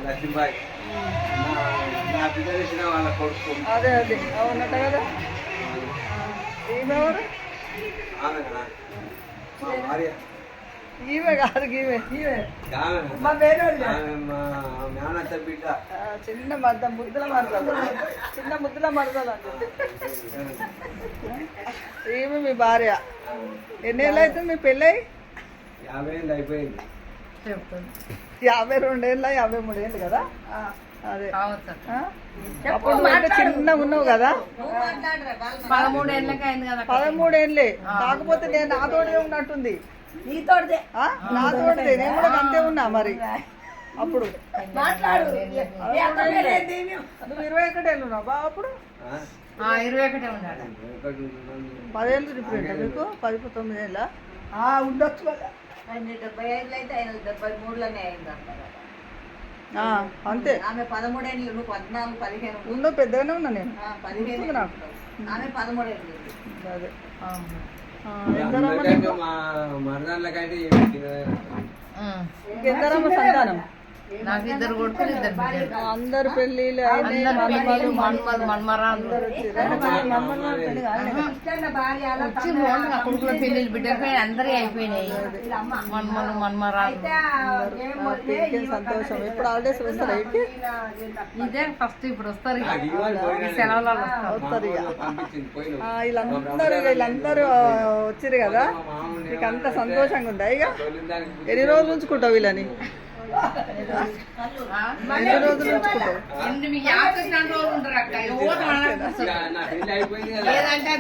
లక్ష్మీబాయి నా బిడ్డ తెచ్చిన వాళ్ళ కొడుకు. అదే అదే అవునట కదా. ఈమె ఎవరు? భార్య. ఈమె కాదు ఈమె ఈమె మా మేనత్త బిడ్డ. చిన్న మద్ద ముద్దుల మరదలు, చిన్న ముద్దుల మరదలు అంటే ఈమె మీ భార్య. ఎన్నేళ్ళు అవుతుంది మీ పెళ్ళి? 50 ఏళ్ళు అయిపోయింది. 52 ఏళ్ళ 53 ఏళ్ళు కదా. అదే అప్పుడు నువ్వు చిన్నగా ఉన్నావు కదా. 13 ఏళ్ళే. కాకపోతే నేను నాతోటే ఉన్నట్టుంది. నాతోటిదే నేను కూడా అంతే ఉన్నా మరి అప్పుడు. నువ్వు 21 ఏళ్ళు ఉన్నావు బా అప్పుడు. 10 ఏళ్ళు డిఫరెంట్ మీకు. 19 ఏళ్ళ ఉండొచ్చు కదా. 75 అయితే ఆయన 73లోనే అయింది అంతే. ఆమె 13 ఏళ్ళు, నువ్వు 14, 15 ఉందో పెద్దగానే ఉన్నా నేను. 15 నాకు ఆమె 13 ఏళ్ళు. అదే మా మరదాళ్ళకంటే ఇంకెందరమ్మ సంతానం? నాకు 2 కొడుకులు 2 బిడ్డలు. అందరు పెళ్ళిళ్ళు కొడుకుల పెళ్లిళ్ళు బిడ్డలు అందరూ అయిపోయినాయి. మన్మరాలు. సంతోషం. ఇప్పుడు హాలిడేస్ వస్తారా? ఇదే ఫస్ట్ ఇప్పుడు వస్తారు సెలవులలో వస్తారు. వీళ్ళందరూ వచ్చిరు కదా. నీకు అంత సంతోషంగా ఉందా? ఇక ఎన్ని రోజులు ఉంచుకుంటావు వీళ్ళని? ఎన్ని రోజులు ఉంచుకుంటావు? లేదంటే